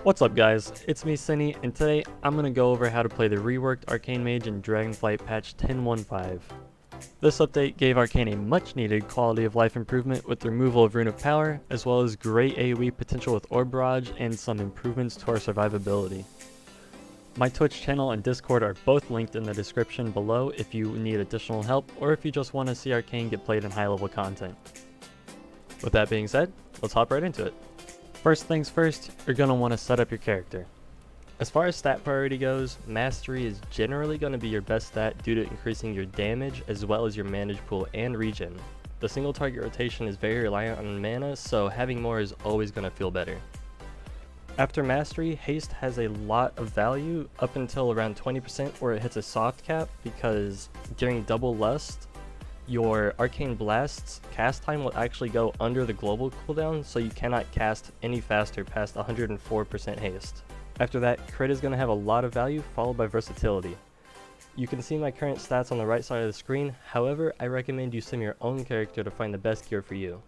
What's up guys, it's me Cinny, and today I'm going to go over how to play the reworked Arcane Mage in Dragonflight patch 10.15. This update gave Arcane a much needed quality of life improvement with the removal of Rune of Power, as well as great AOE potential with Orb Barrage and some improvements to our survivability. My Twitch channel and Discord are both linked in the description below if you need additional help or if you just want to see Arcane get played in high level content. With that being said, let's hop right into it. First things first, you're going to want to set up your character. As far as stat priority goes, Mastery is generally going to be your best stat due to increasing your damage as well as your mana pool and regen. The single target rotation is very reliant on mana, so having more is always going to feel better. After Mastery, Haste has a lot of value up until around 20% where it hits a soft cap, because during Double Lust, your Arcane Blast's cast time will actually go under the global cooldown, so you cannot cast any faster past 104% haste. After that, crit is going to have a lot of value, followed by versatility. You can see my current stats on the right side of the screen, however, I recommend you sim your own character to find the best gear for you.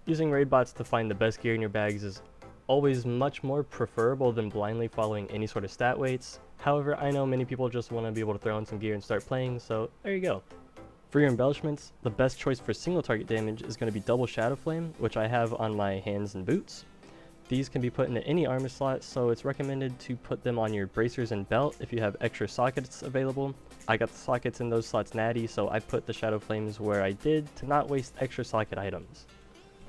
Using raid bots to find the best gear in your bags is always much more preferable than blindly following any sort of stat weights. However, I know many people just want to be able to throw in some gear and start playing, so there you go. For your embellishments, the best choice for single target damage is going to be double Shadow Flame, which I have on my hands and boots. These can be put into any armor slot, so it's recommended to put them on your bracers and belt if you have extra sockets available. I got the sockets in those slots natty, so I put the Shadow Flames where I did to not waste extra socket items.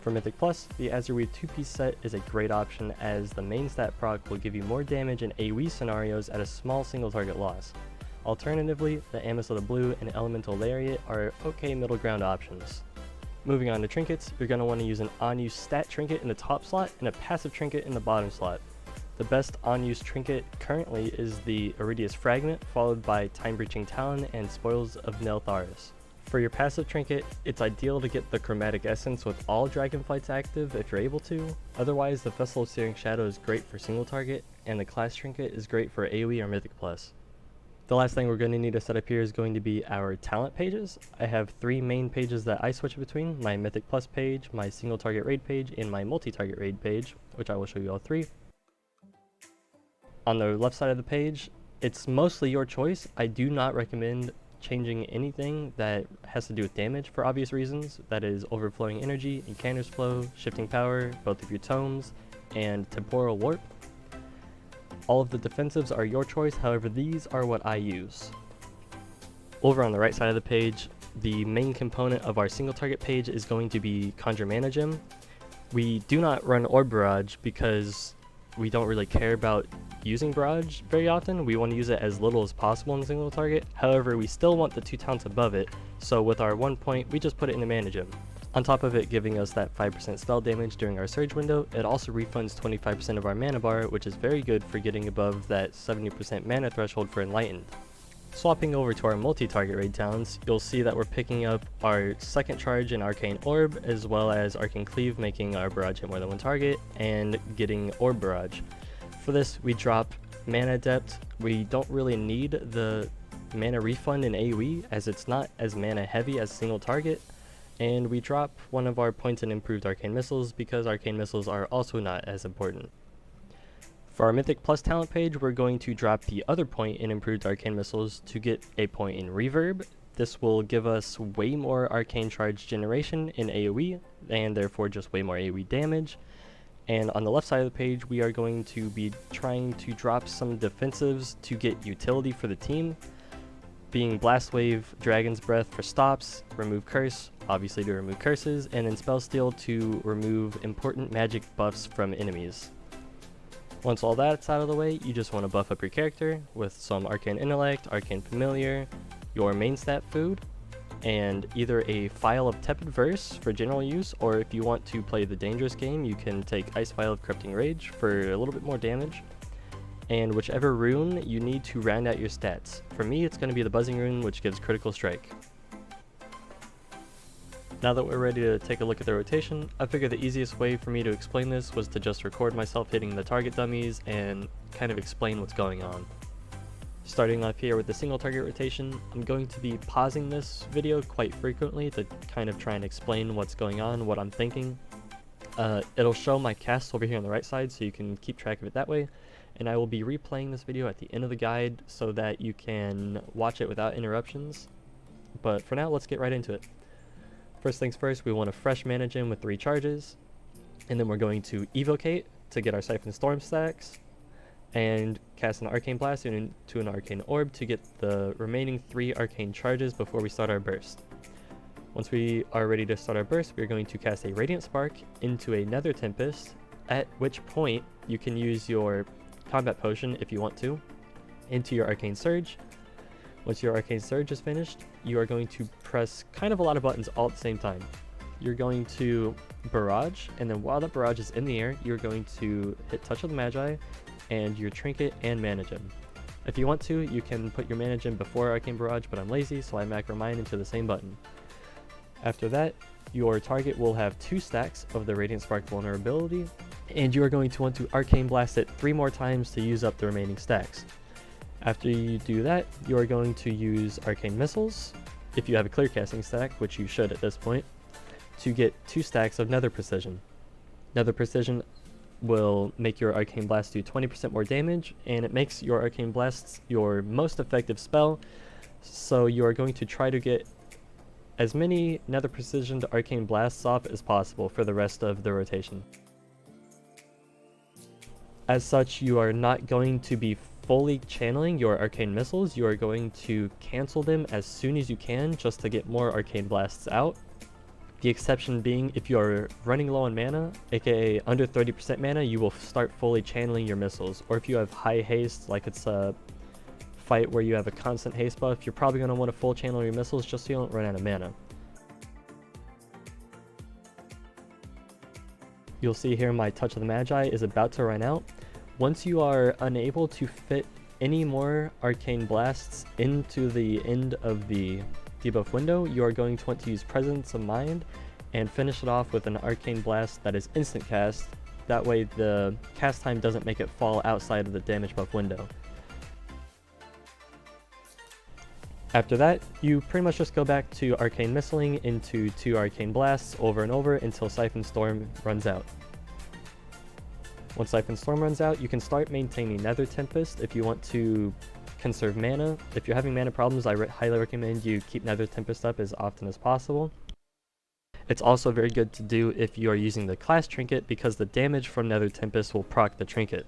For Mythic Plus, the Azurweave 2-piece set is a great option, as the main stat proc will give you more damage in AOE scenarios at a small single target loss. Alternatively, the Amethyst of the Blue and Elemental Lariat are okay middle ground options. Moving on to trinkets, you're going to want to use an on-use stat trinket in the top slot and a passive trinket in the bottom slot. The best on-use trinket currently is the Iridius Fragment, followed by Time Breaching Talon and Spoils of Neltharis. For your passive trinket, it's ideal to get the Chromatic Essence with all Dragonflights active if you're able to. Otherwise, the Vessel of Searing Shadow is great for single target, and the Class Trinket is great for AOE or Mythic Plus. The last thing we're going to need to set up here is going to be our talent pages. I have 3 main pages that I switch between: my Mythic Plus page, my single target raid page, and my multi-target raid page, which I will show you all 3. On the left side of the page, it's mostly your choice. I do not recommend changing anything that has to do with damage for obvious reasons. That is overflowing energy, Incanter's Flow, shifting power, both of your tomes, and temporal warp. All of the defensives are your choice, however these are what I use. Over on the right side of the page, the main component of our single target page is going to be Conjure Mana Gem. We do not run Orb Barrage because we don't really care about using Barrage very often. We want to use it as little as possible in the single target. However, we still want the 2 talents above it, so with our 1 point, we just put it in the Mana Gem. On top of it giving us that 5% spell damage during our surge window, it also refunds 25% of our mana bar, which is very good for getting above that 70% mana threshold for Enlightened. Swapping over to our multi-target raid talents, you'll see that we're picking up our second charge in Arcane Orb, as well as Arcane Cleave, making our barrage hit more than 1 target, and getting Orb Barrage. For this, we drop Mana Adept. We don't really need the mana refund in AoE, as it's not as mana heavy as single target. And we drop one of our points in improved Arcane Missiles, because Arcane Missiles are also not as important. For our Mythic Plus talent page, we're going to drop the other point in improved Arcane Missiles to get a point in Reverb. This will give us way more Arcane Charge generation in AoE, and therefore just way more AoE damage. And on the left side of the page, we are going to be trying to drop some defensives to get utility for the team, being Blast Wave, Dragon's Breath for stops, Remove Curse, obviously to remove curses, and then Spell Steal to remove important magic buffs from enemies. Once all that's out of the way, you just want to buff up your character with some Arcane Intellect, Arcane Familiar, your main stat food, and either a Phial of Tepid Verse for general use, or if you want to play the dangerous game, you can take Ice Phial of Corrupting Rage for a little bit more damage. And whichever rune you need to round out your stats. For me, it's going to be the Buzzing Rune, which gives Critical Strike. Now that we're ready to take a look at the rotation, I figured the easiest way for me to explain this was to just record myself hitting the target dummies and kind of explain what's going on. Starting off here with the single target rotation, I'm going to be pausing this video quite frequently to kind of try and explain what's going on, what I'm thinking. It'll show my cast over here on the right side, so you can keep track of it that way. And I will be replaying this video at the end of the guide so that you can watch it without interruptions. But for now, let's get right into it. First things first, we want to fresh mana gem with 3 charges, and then we're going to evocate to get our Siphon Storm stacks, and cast an Arcane Blast into an Arcane Orb to get the remaining 3 Arcane charges before we start our burst. Once we are ready to start our burst, we're going to cast a Radiant Spark into a Nether Tempest, at which point you can use your Combat Potion if you want to, into your Arcane Surge. Once your Arcane Surge is finished, you are going to press kind of a lot of buttons all at the same time. You're going to Barrage, and then while that Barrage is in the air, you're going to hit Touch of the Magi, and your Trinket and Mana Gem. If you want to, you can put your Mana Gem before Arcane Barrage, but I'm lazy, so I macro mine into the same button. After that, your target will have 2 stacks of the Radiant Spark vulnerability, and you are going to want to Arcane Blast it 3 more times to use up the remaining stacks. After you do that, you are going to use Arcane Missiles, if you have a clear casting stack, which you should at this point, to get 2 stacks of Nether Precision. Nether Precision will make your Arcane Blast do 20% more damage, and it makes your Arcane Blasts your most effective spell, so you are going to try to get as many Nether Precision to Arcane Blasts off as possible for the rest of the rotation. As such, you are not going to be fully channeling your Arcane Missiles, you are going to cancel them as soon as you can just to get more Arcane Blasts out. The exception being if you are running low on mana, aka under 30% mana, you will start fully channeling your missiles. Or if you have high haste, like it's a fight where you have a constant haste buff, you're probably going to want to full channel your missiles just so you don't run out of mana. You'll see here my Touch of the Magi is about to run out. Once you are unable to fit any more Arcane Blasts into the end of the debuff window, you are going to want to use Presence of Mind and finish it off with an Arcane Blast that is instant cast. That way the cast time doesn't make it fall outside of the damage buff window. After that, you pretty much just go back to Arcane Missiling into 2 Arcane Blasts over and over until Siphon Storm runs out. Once Siphon Storm runs out, you can start maintaining Nether Tempest if you want to conserve mana. If you're having mana problems, I highly recommend you keep Nether Tempest up as often as possible. It's also very good to do if you are using the class Trinket because the damage from Nether Tempest will proc the Trinket.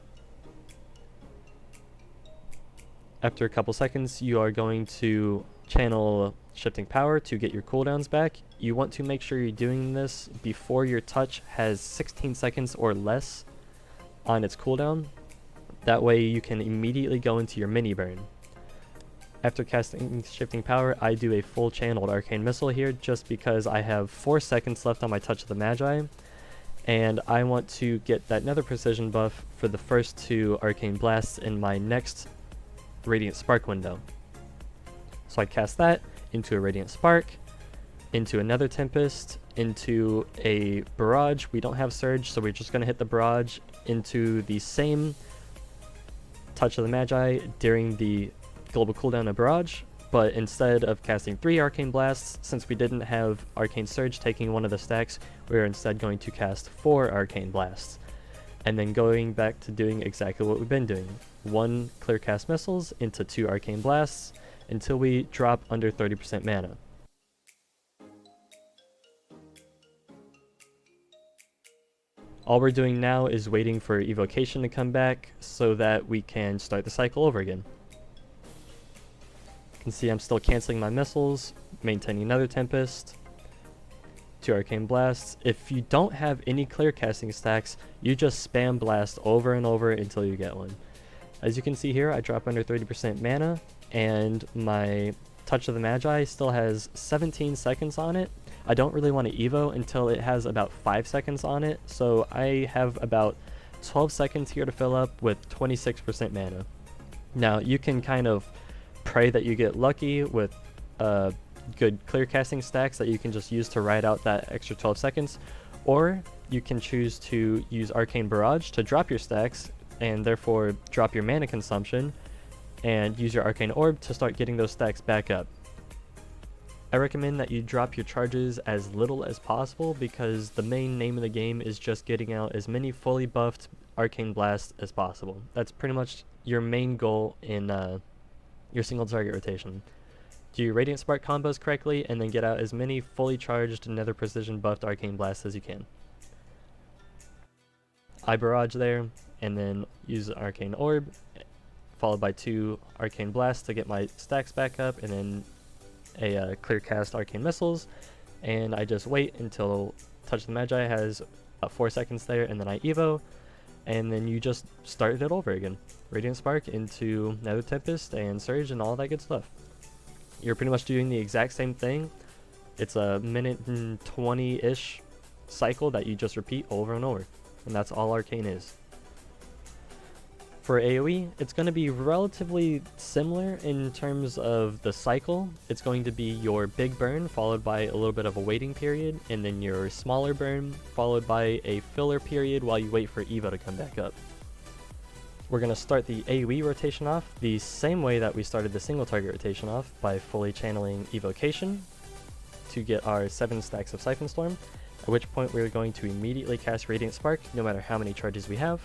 After a couple seconds, you are going to channel Shifting Power to get your cooldowns back. You want to make sure you're doing this before your touch has 16 seconds or less on its cooldown. That way you can immediately go into your mini burn. After casting Shifting Power, I do a full channeled Arcane Missile here just because I have 4 seconds left on my Touch of the Magi, and I want to get that Nether Precision buff for the first 2 Arcane Blasts in my next Radiant Spark window. So I cast that into a Radiant Spark, into another Tempest, into a Barrage. We don't have Surge, so we're just going to hit the Barrage into the same Touch of the Magi during the global cooldown of Barrage, but instead of casting 3 Arcane Blasts, since we didn't have Arcane Surge taking one of the stacks, we're instead going to cast 4 Arcane Blasts. And then going back to doing exactly what we've been doing. 1 Clear Cast Missiles into 2 Arcane Blasts until we drop under 30% mana. All we're doing now is waiting for Evocation to come back so that we can start the cycle over again. You can see I'm still canceling my missiles, maintaining another Tempest, 2 Arcane Blasts. If you don't have any clear casting stacks, you just spam blast over and over until you get one. As you can see here, I drop under 30% mana, and my Touch of the Magi still has 17 seconds on it. I don't really want to Evo until it has about 5 seconds on it, so I have about 12 seconds here to fill up with 26% mana. Now, you can kind of pray that you get lucky with good clear casting stacks that you can just use to ride out that extra 12 seconds, or you can choose to use Arcane Barrage to drop your stacks and therefore drop your mana consumption, and use your Arcane Orb to start getting those stacks back up. I recommend that you drop your charges as little as possible because the main name of the game is just getting out as many fully buffed Arcane Blasts as possible. That's pretty much your main goal in your single target rotation. Do your Radiant Spark combos correctly and then get out as many fully charged Nether Precision buffed Arcane Blasts as you can. I barrage there and then use the Arcane Orb, followed by 2 Arcane Blasts to get my stacks back up, and then a clear cast Arcane Missiles, and I just wait until Touch the Magi has 4 seconds there, and then I Evo, and then you just start it over again. Radiant Spark into Nether Tempest and Surge and all that good stuff. You're pretty much doing the exact same thing. It's a minute and 20-ish cycle that you just repeat over and over, and that's all Arcane is. For AoE, it's going to be relatively similar in terms of the cycle. It's going to be your big burn followed by a little bit of a waiting period, and then your smaller burn followed by a filler period while you wait for Evo to come back up. We're going to start the AoE rotation off the same way that we started the single target rotation off, by fully channeling Evocation to get our 7 stacks of Siphon Storm, at which point we're going to immediately cast Radiant Spark no matter how many charges we have.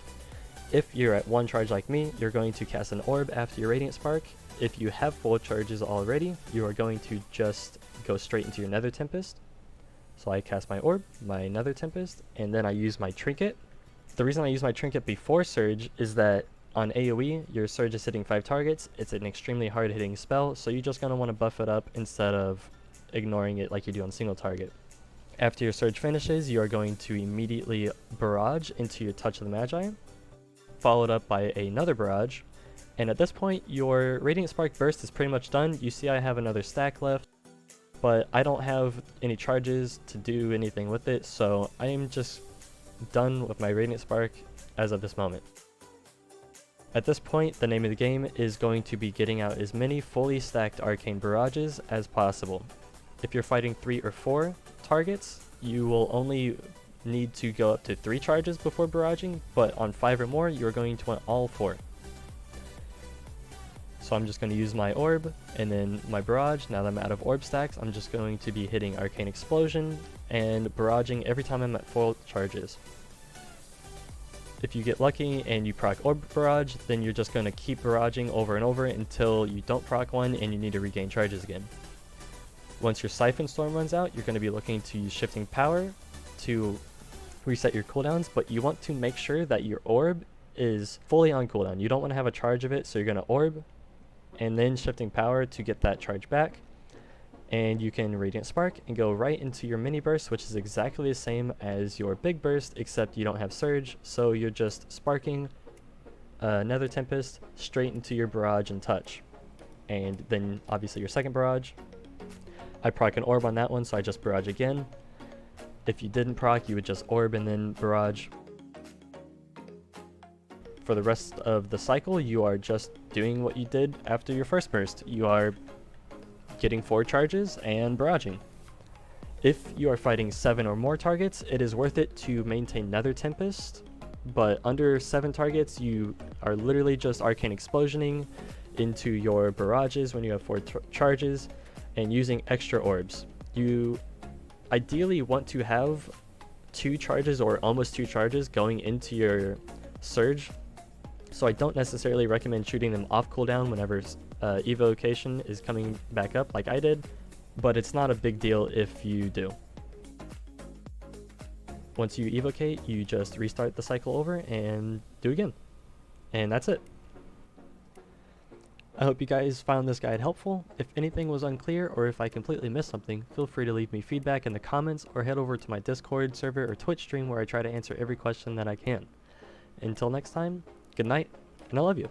If you're at 1 charge like me, you're going to cast an orb after your Radiant Spark. If you have full charges already, you are going to just go straight into your Nether Tempest. So I cast my orb, my Nether Tempest, and then I use my Trinket. The reason I use my Trinket before Surge is that on AoE, your Surge is hitting 5 targets. It's an extremely hard hitting spell, so you're just going to want to buff it up instead of ignoring it like you do on single target. After your Surge finishes, you are going to immediately barrage into your Touch of the Magi, followed up by another barrage, and at this point your Radiant Spark burst is pretty much done. You see I have another stack left, but I don't have any charges to do anything with it, so I am just done with my Radiant Spark as of this moment. At this point, the name of the game is going to be getting out as many fully stacked Arcane Barrages as possible. If you're fighting 3 or 4 targets, you will only need to go up to 3 charges before barraging, but on 5 or more, you're going to want all 4. So I'm just going to use my orb and then my barrage. Now that I'm out of orb stacks, I'm just going to be hitting Arcane Explosion and barraging every time I'm at full charges. If you get lucky and you proc orb barrage, then you're just going to keep barraging over and over until you don't proc one and you need to regain charges again. Once your Siphon Storm runs out, you're going to be looking to use Shifting Power to reset your cooldowns, but you want to make sure that your orb is fully on cooldown. You don't want to have a charge of it, so you're going to orb and then Shifting Power to get that charge back. And you can Radiant Spark and go right into your mini burst, which is exactly the same as your big burst, except you don't have Surge, so you're just sparking Nether Tempest straight into your barrage and touch. And then obviously your second barrage. I proc an orb on that one, so I just barrage again. If you didn't proc, you would just orb and then barrage. For the rest of the cycle, you are just doing what you did after your first burst. You are getting 4 charges and barraging. If you are fighting 7 or more targets, it is worth it to maintain Nether Tempest, but under 7 targets, you are literally just Arcane Explosioning into your barrages when you have 4 charges and using extra orbs. You ideally want to have 2 charges or almost 2 charges going into your Surge, so I don't necessarily recommend shooting them off cooldown whenever Evocation is coming back up like I did, but it's not a big deal if you do. Once you evocate, you just restart the cycle over and do again. And that's it. I hope you guys found this guide helpful. If anything was unclear or if I completely missed something, feel free to leave me feedback in the comments or head over to my Discord server or Twitch stream where I try to answer every question that I can. Until next time, good night, and I love you.